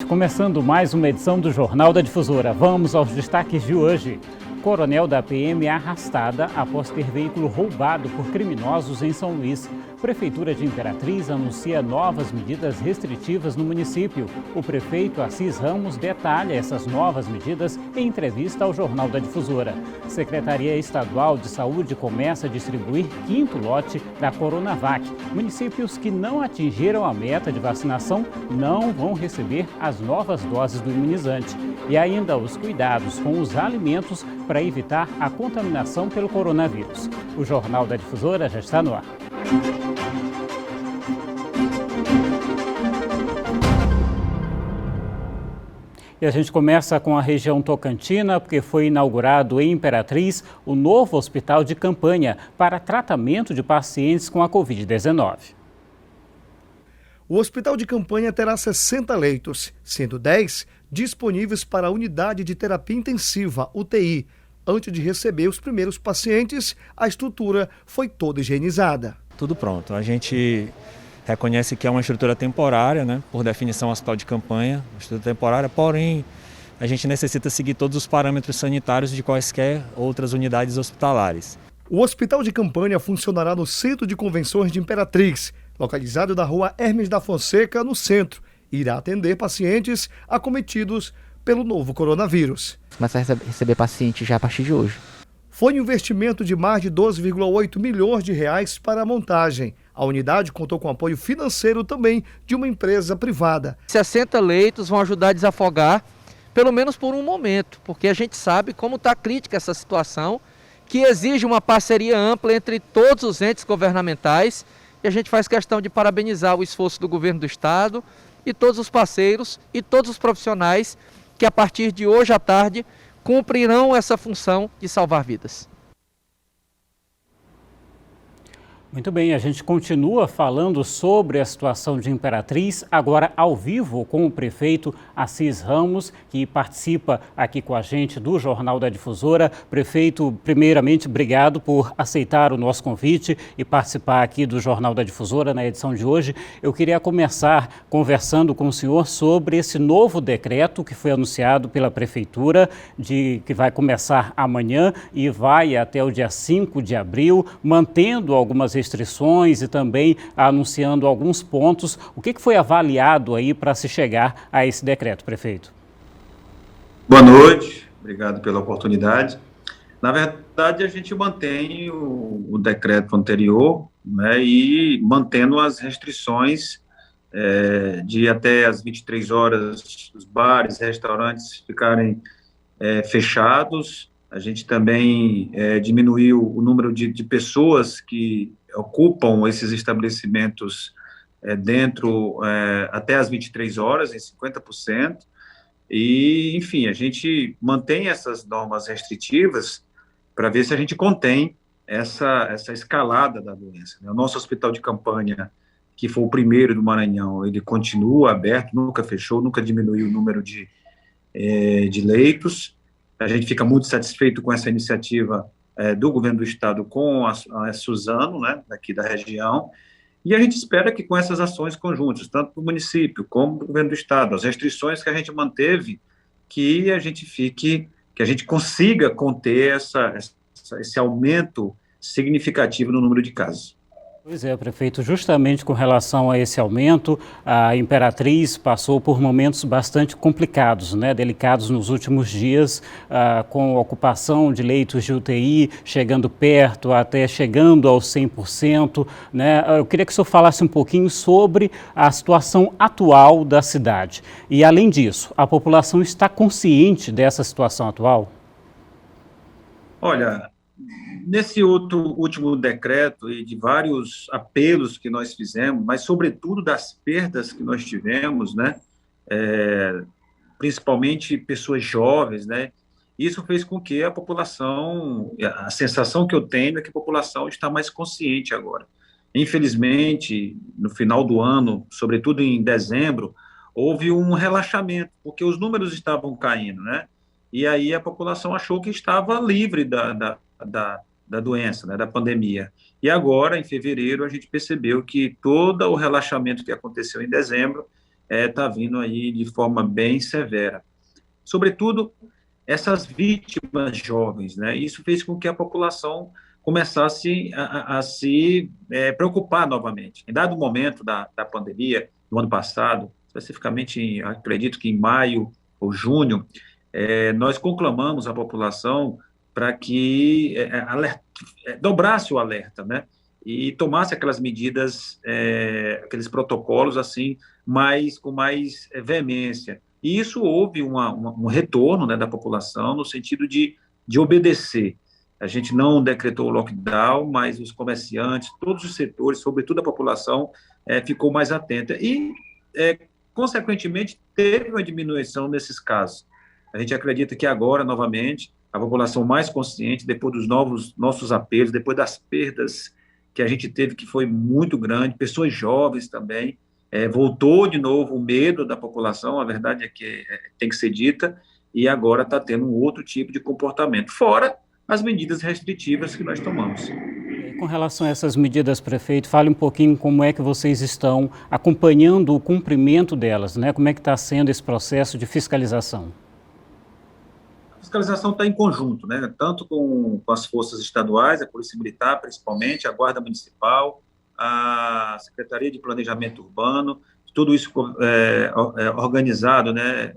começando mais uma edição do Jornal da Difusora. Vamos aos destaques de hoje. Coronel da PM é arrastada após ter veículo roubado por criminosos em São Luís. Prefeitura de Imperatriz anuncia novas medidas restritivas no município. O prefeito Assis Ramos detalha essas novas medidas em entrevista ao Jornal da Difusora. Secretaria Estadual de Saúde começa a distribuir 5º lote da Coronavac. Municípios que não atingiram a meta de vacinação não vão receber as novas doses do imunizante. E ainda os cuidados com os alimentos para evitar a contaminação pelo coronavírus. O Jornal da Difusora já está no ar. E a gente começa com a região tocantina, porque foi inaugurado em Imperatriz o novo hospital de campanha para tratamento de pacientes com a Covid-19. O hospital de campanha terá 60 leitos, sendo 10 disponíveis para a unidade de terapia intensiva, UTI. Antes de receber os primeiros pacientes, a estrutura foi toda higienizada. Tudo pronto. A gente reconhece que é uma estrutura temporária, né? Por definição, hospital de campanha, uma estrutura temporária, porém, a gente necessita seguir todos os parâmetros sanitários de quaisquer outras unidades hospitalares. O hospital de campanha funcionará no Centro de Convenções de Imperatriz, localizado na rua Hermes da Fonseca, no centro, e irá atender pacientes acometidos pelo novo coronavírus. Começa a receber paciente já a partir de hoje. Foi um investimento de mais de 12,8 milhões de reais para a montagem. A unidade contou com apoio financeiro também de uma empresa privada. 60 leitos vão ajudar a desafogar, pelo menos por um momento, porque a gente sabe como está crítica essa situação, que exige uma parceria ampla entre todos os entes governamentais, e a gente faz questão de parabenizar o esforço do governo do estado e todos os parceiros e todos os profissionais que a partir de hoje à tarde cumprirão essa função de salvar vidas. Muito bem, a gente continua falando sobre a situação de Imperatriz, agora ao vivo com o prefeito Assis Ramos, que participa aqui com a gente do Jornal da Difusora. Prefeito, primeiramente, obrigado por aceitar o nosso convite e participar aqui do Jornal da Difusora na edição de hoje. Eu queria começar conversando com o senhor sobre esse novo decreto que foi anunciado pela Prefeitura, que vai começar amanhã e vai até o dia 5 de abril, mantendo algumas restrições e também anunciando alguns pontos. O que foi avaliado aí para se chegar a esse decreto, prefeito? Boa noite, obrigado pela oportunidade. Na verdade, a gente mantém o decreto anterior, né, e mantendo as restrições de até as 23 horas, os bares, restaurantes ficarem fechados. A gente também diminuiu o número de pessoas que ocupam esses estabelecimentos dentro até as 23 horas, em 50%. E, enfim, a gente mantém essas normas restritivas para ver se a gente contém essa escalada da doença. O nosso hospital de campanha, que foi o primeiro do Maranhão, ele continua aberto, nunca fechou, nunca diminuiu o número de leitos. A gente fica muito satisfeito com essa iniciativa do governo do estado com a Suzano, né, daqui da região, e a gente espera que com essas ações conjuntas, tanto do município como do governo do estado, as restrições que a gente manteve, que a gente consiga conter esse aumento significativo no número de casos. Pois é, prefeito, justamente com relação a esse aumento, a Imperatriz passou por momentos bastante complicados, né, delicados nos últimos dias, com a ocupação de leitos de UTI, chegando perto, até chegando aos 100%. Né? Eu queria que o senhor falasse um pouquinho sobre a situação atual da cidade. E, além disso, a população está consciente dessa situação atual? Olha, nesse último decreto e de vários apelos que nós fizemos, mas sobretudo das perdas que nós tivemos, né, principalmente pessoas jovens, né, isso fez com que a população, a sensação que eu tenho é que a população está mais consciente agora. Infelizmente, no final do ano, sobretudo em dezembro, houve um relaxamento, porque os números estavam caindo, né, e aí a população achou que estava livre da doença, né, da pandemia. E agora, em fevereiro, a gente percebeu que todo o relaxamento que aconteceu em dezembro, está vindo aí de forma bem severa. Sobretudo, essas vítimas jovens, né? Isso fez com que a população começasse a se preocupar novamente. Em dado momento da pandemia, no ano passado, especificamente, acredito que em maio ou junho, nós conclamamos a população para que dobrasse o alerta, né? E tomasse aquelas medidas, aqueles protocolos assim, com mais veemência. E isso houve um retorno, né, da população no sentido de obedecer. A gente não decretou o lockdown, mas os comerciantes, todos os setores, sobretudo a população, ficou mais atenta. E, consequentemente, teve uma diminuição nesses casos. A gente acredita que agora, novamente, a população mais consciente, depois dos nossos apelos, depois das perdas que a gente teve, que foi muito grande, pessoas jovens também, voltou de novo o medo da população, a verdade é que tem que ser dita, e agora está tendo um outro tipo de comportamento, fora as medidas restritivas que nós tomamos. Com relação a essas medidas, prefeito, fale um pouquinho como é que vocês estão acompanhando o cumprimento delas, né? Como é que está sendo esse processo de fiscalização? A fiscalização está em conjunto, né? Tanto com as forças estaduais, a Polícia Militar, principalmente, a Guarda Municipal, a Secretaria de Planejamento Urbano, tudo isso organizado, né,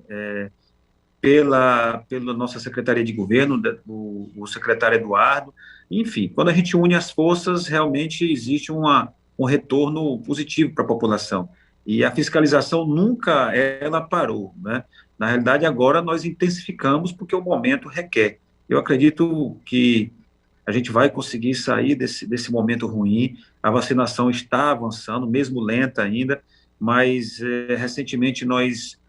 pela nossa Secretaria de Governo, o secretário Eduardo. Enfim, quando a gente une as forças, realmente existe um retorno positivo para a população. E a fiscalização nunca ela parou, né? Na realidade, agora nós intensificamos porque o momento requer. Eu acredito que a gente vai conseguir sair desse momento ruim. A vacinação está avançando, mesmo lenta ainda, mas recentemente nós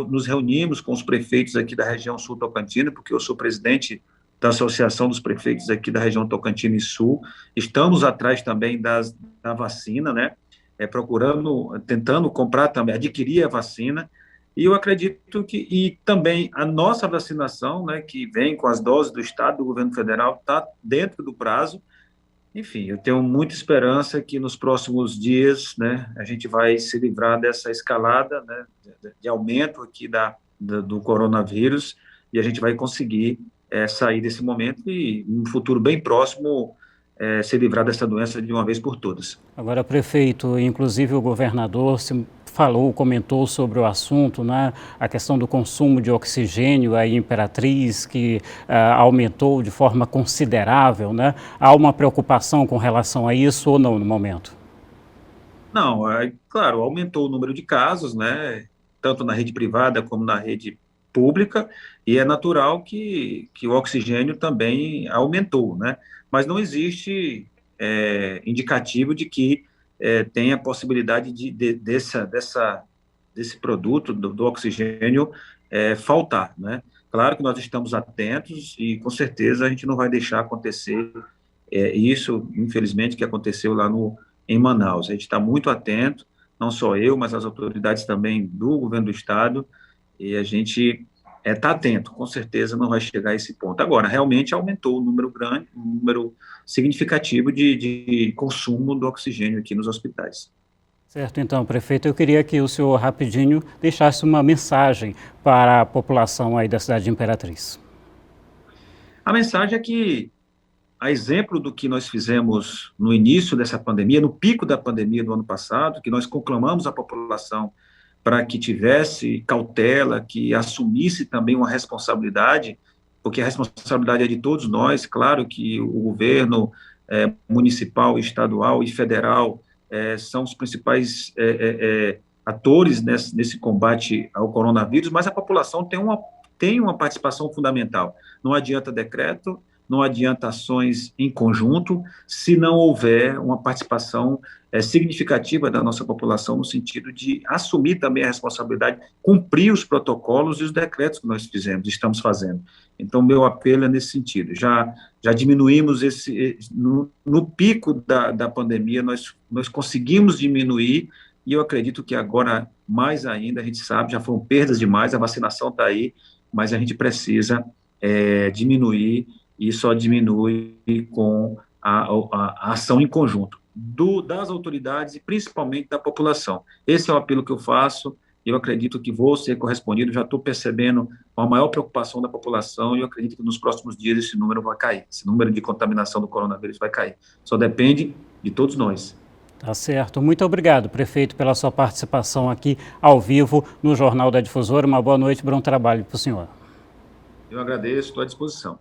nos reunimos com os prefeitos aqui da região Sul Tocantina, porque eu sou presidente da Associação dos Prefeitos aqui da região Tocantins e Sul. Estamos atrás também da vacina, né? Tentando comprar também, adquirir a vacina. E eu acredito e também a nossa vacinação, né, que vem com as doses do Estado, do governo federal, está dentro do prazo. Enfim, eu tenho muita esperança que nos próximos dias, né, a gente vai se livrar dessa escalada, né, de aumento aqui do coronavírus, e a gente vai conseguir sair desse momento e, em um futuro bem próximo, se livrar dessa doença de uma vez por todas. Agora, prefeito, inclusive o governador comentou sobre o assunto, né? A questão do consumo de oxigênio aí em Imperatriz, que aumentou de forma considerável, né? Há uma preocupação com relação a isso ou não no momento? Não, claro, aumentou o número de casos, né? Tanto na rede privada como na rede pública, e é natural que o oxigênio também aumentou, né? Mas não existe indicativo de que tem a possibilidade desse produto, do oxigênio, faltar, né? Claro que nós estamos atentos e, com certeza, a gente não vai deixar acontecer isso, infelizmente, que aconteceu lá em Manaus. A gente está muito atento, não só eu, mas as autoridades também do governo do Estado, e a gente está atento, com certeza não vai chegar a esse ponto. Agora, realmente aumentou o número grande, um número significativo de consumo do oxigênio aqui nos hospitais. Certo, então, prefeito, eu queria que o senhor rapidinho deixasse uma mensagem para a população aí da cidade de Imperatriz. A mensagem é que, a exemplo do que nós fizemos no início dessa pandemia, no pico da pandemia do ano passado, que nós conclamamos a população para que tivesse cautela, que assumisse também uma responsabilidade, porque a responsabilidade é de todos nós. Claro que o governo municipal, estadual e federal são os principais atores nesse combate ao coronavírus, mas a população tem uma participação fundamental. Não adianta decreto, não adianta ações em conjunto, se não houver uma participação significativa da nossa população, no sentido de assumir também a responsabilidade, cumprir os protocolos e os decretos que nós estamos fazendo. Então, meu apelo é nesse sentido. Já diminuímos no pico da pandemia, nós conseguimos diminuir, e eu acredito que agora, mais ainda, a gente sabe, já foram perdas demais, a vacinação está aí, mas a gente precisa diminuir, e só diminui com a ação em conjunto das autoridades e principalmente da população. Esse é o apelo que eu faço, eu acredito que vou ser correspondido, já estou percebendo a maior preocupação da população e eu acredito que nos próximos dias esse número vai cair, esse número de contaminação do coronavírus vai cair. Só depende de todos nós. Tá certo. Muito obrigado, prefeito, pela sua participação aqui ao vivo no Jornal da Difusora. Uma boa noite, bom trabalho para o senhor. Eu agradeço, estou à disposição.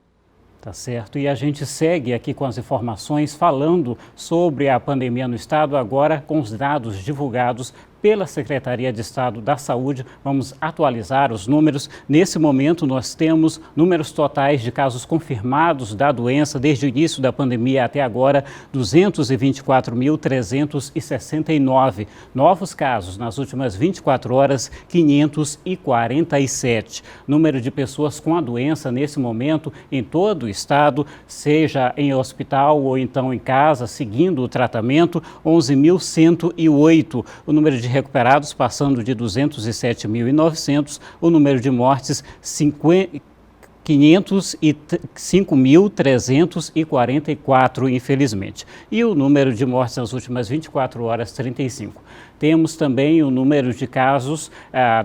Tá certo. E a gente segue aqui com as informações falando sobre a pandemia no estado, agora com os dados divulgados pela Secretaria de Estado da Saúde. Vamos atualizar os números. Nesse momento, nós temos números totais de casos confirmados da doença desde o início da pandemia até agora, 224.369. Novos casos nas últimas 24 horas, 547. Número de pessoas com a doença nesse momento em todo o estado, seja em hospital ou então em casa, seguindo o tratamento, 11.108. O número de recuperados passando de 207.900, o número de mortes 505.344, infelizmente. E o número de mortes nas últimas 24 horas, 35. Temos também o número de casos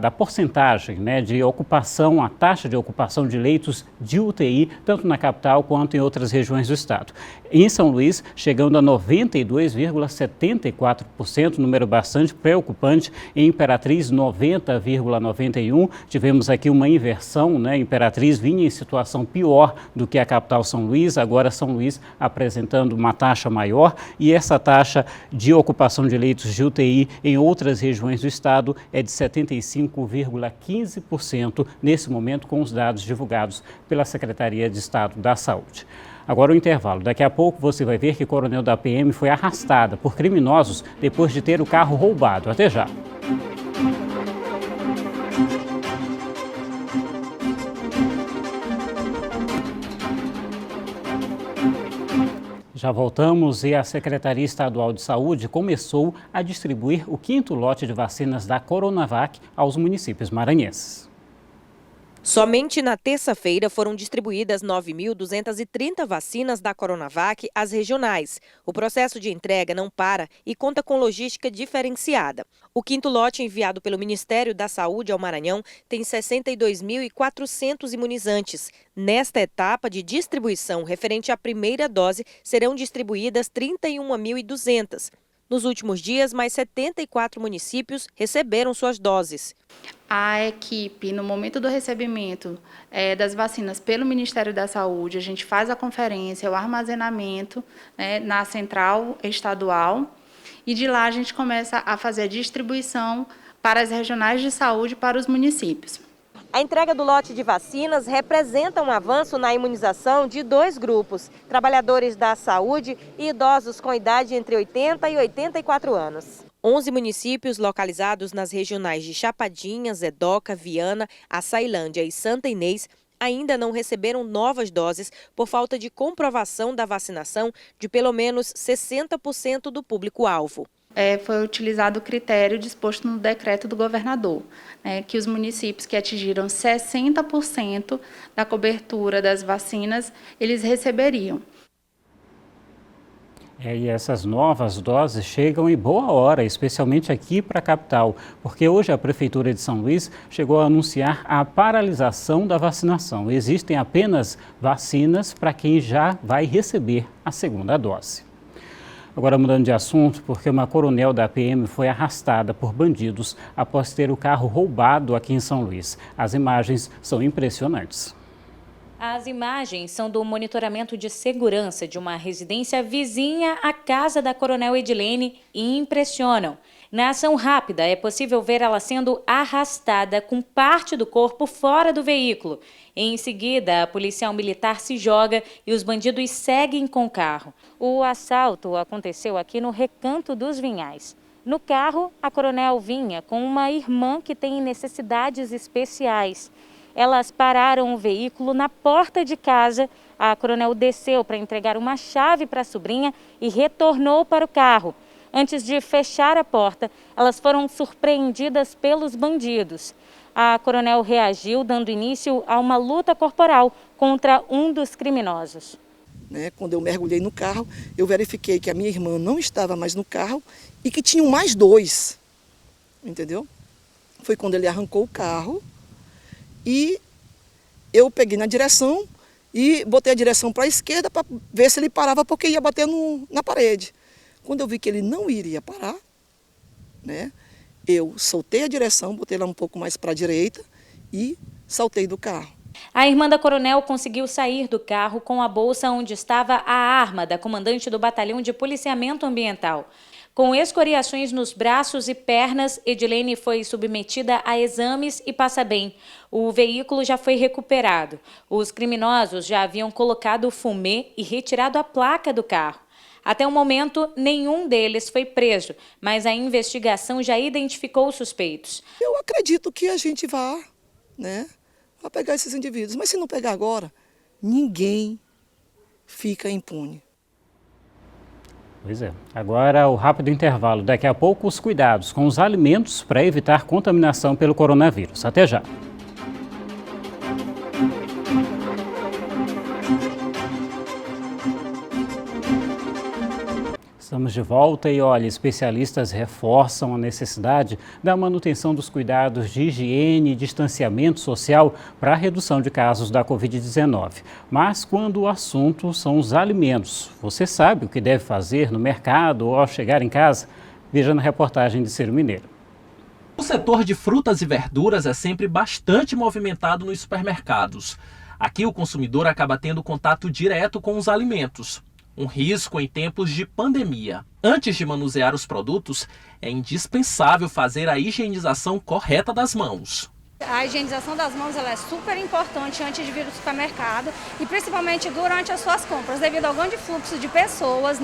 da porcentagem, né, de ocupação, a taxa de ocupação de leitos de UTI, tanto na capital quanto em outras regiões do estado. Em São Luís, chegando a 92,74%, número bastante preocupante. Em Imperatriz, 90,91%. Tivemos aqui uma inversão, né? Imperatriz vinha em situação pior do que a capital São Luís, agora São Luís apresentando uma taxa maior, e essa taxa de ocupação de leitos de UTI em outras regiões do estado é de 75,15% nesse momento, com os dados divulgados pela Secretaria de Estado da Saúde. Agora o intervalo. Daqui a pouco você vai ver que coronel da PM foi arrastada por criminosos depois de ter o carro roubado. Até já. Já voltamos e a Secretaria Estadual de Saúde começou a distribuir o 5º lote de vacinas da Coronavac aos municípios maranhenses. Somente na terça-feira foram distribuídas 9.230 vacinas da Coronavac às regionais. O processo de entrega não para e conta com logística diferenciada. O 5º lote enviado pelo Ministério da Saúde ao Maranhão tem 62.400 imunizantes. Nesta etapa de distribuição referente à primeira dose, serão distribuídas 31.200. Nos últimos dias, mais 74 municípios receberam suas doses. A equipe, no momento do recebimento das vacinas pelo Ministério da Saúde, a gente faz a conferência, o armazenamento, na central estadual, e de lá a gente começa a fazer a distribuição para as regionais de saúde para os municípios. A entrega do lote de vacinas representa um avanço na imunização de 2 grupos, trabalhadores da saúde e idosos com idade entre 80 e 84 anos. 11 municípios localizados nas regionais de Chapadinha, Zedoca, Viana, Açailândia e Santa Inês ainda não receberam novas doses por falta de comprovação da vacinação de pelo menos 60% do público-alvo. Foi utilizado o critério disposto no decreto do governador, que os municípios que atingiram 60% da cobertura das vacinas, eles receberiam. E essas novas doses chegam em boa hora, especialmente aqui para a capital, porque hoje a Prefeitura de São Luís chegou a anunciar a paralisação da vacinação. Existem apenas vacinas para quem já vai receber a segunda dose. Agora mudando de assunto, porque uma coronel da PM foi arrastada por bandidos após ter o carro roubado aqui em São Luís. As imagens são impressionantes. As imagens são do monitoramento de segurança de uma residência vizinha à casa da coronel Edilene e impressionam. Na ação rápida, é possível ver ela sendo arrastada com parte do corpo fora do veículo. Em seguida, a policial militar se joga e os bandidos seguem com o carro. O assalto aconteceu aqui no Recanto dos Vinhais. No carro, a coronel vinha com uma irmã que tem necessidades especiais. Elas pararam o veículo na porta de casa. A coronel desceu para entregar uma chave para a sobrinha e retornou para o carro. Antes de fechar a porta, elas foram surpreendidas pelos bandidos. A coronel reagiu, dando início a uma luta corporal contra um dos criminosos. Quando eu mergulhei no carro, eu verifiquei que a minha irmã não estava mais no carro e que tinham mais 2, entendeu? foi quando ele arrancou o carro e eu peguei na direção e botei a direção para a esquerda para ver se ele parava, porque ia bater na parede. Quando eu vi que ele não iria parar, né, eu soltei a direção, botei ela um pouco mais para a direita e saltei do carro. A irmã da coronel conseguiu sair do carro com a bolsa onde estava a arma da comandante do Batalhão de Policiamento Ambiental. Com escoriações nos braços e pernas, Edilene foi submetida a exames e passa bem. O veículo já foi recuperado. Os criminosos já haviam colocado o fumê e retirado a placa do carro. Até o momento, nenhum deles foi preso, mas a investigação já identificou os suspeitos. Eu acredito que a gente vai pegar esses indivíduos, mas se não pegar agora, ninguém fica impune. Pois é. Agora o rápido intervalo. Daqui a pouco os cuidados com os alimentos para evitar contaminação pelo coronavírus. Até já. Estamos de volta e, olha, especialistas reforçam a necessidade da manutenção dos cuidados de higiene e distanciamento social para a redução de casos da Covid-19. Mas quando o assunto são os alimentos, você sabe o que deve fazer no mercado ou ao chegar em casa? Veja na reportagem de Ciro Mineiro. O setor de frutas e verduras é sempre bastante movimentado nos supermercados. Aqui o consumidor acaba tendo contato direto com os alimentos. Um risco em tempos de pandemia. Antes de manusear os produtos, é indispensável fazer a higienização correta das mãos. A higienização das mãos ela é super importante antes de vir ao supermercado e principalmente durante as suas compras, devido ao grande fluxo de pessoas,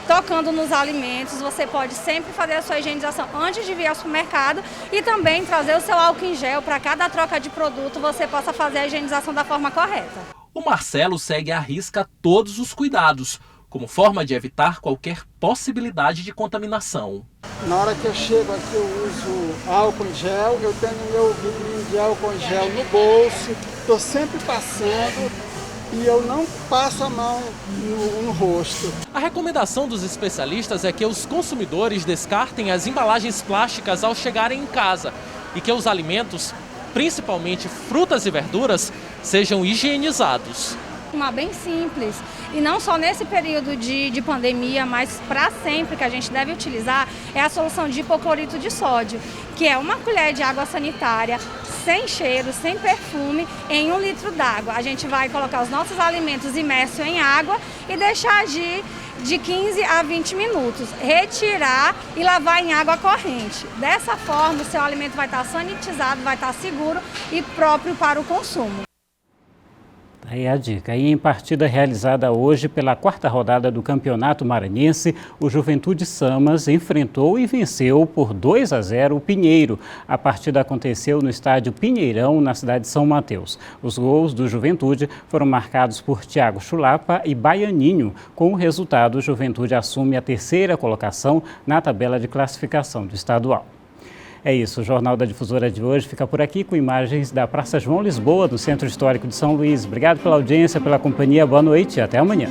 tocando nos alimentos. Você pode sempre fazer a sua higienização antes de vir ao supermercado e também trazer o seu álcool em gel para cada troca de produto você possa fazer a higienização da forma correta. O Marcelo segue à risca todos os cuidados, como forma de evitar qualquer possibilidade de contaminação. Na hora que eu chego aqui eu uso álcool em gel, eu tenho meu vidrinho de álcool em gel no bolso, estou sempre passando e eu não passo a mão no rosto. A recomendação dos especialistas é que os consumidores descartem as embalagens plásticas ao chegarem em casa e que os alimentos, principalmente frutas e verduras, sejam higienizados. Bem simples, e não só nesse período de pandemia, mas para sempre que a gente deve utilizar é a solução de hipoclorito de sódio, que é uma colher de água sanitária, sem cheiro, sem perfume, em 1 litro d'água. A gente vai colocar os nossos alimentos imersos em água e deixar agir de 15 a 20 minutos, retirar e lavar em água corrente. Dessa forma, o seu alimento vai estar sanitizado, vai estar seguro e próprio para o consumo. Aí a dica. E em partida realizada hoje pela 4ª rodada do Campeonato Maranhense, o Juventude Samas enfrentou e venceu por 2-0 o Pinheiro. A partida aconteceu no estádio Pinheirão, na cidade de São Mateus. Os gols do Juventude foram marcados por Thiago Chulapa e Baianinho. Com o resultado, o Juventude assume a 3ª colocação na tabela de classificação do estadual. É isso, o Jornal da Difusora de hoje fica por aqui com imagens da Praça João Lisboa, do Centro Histórico de São Luís. Obrigado pela audiência, pela companhia, boa noite e até amanhã.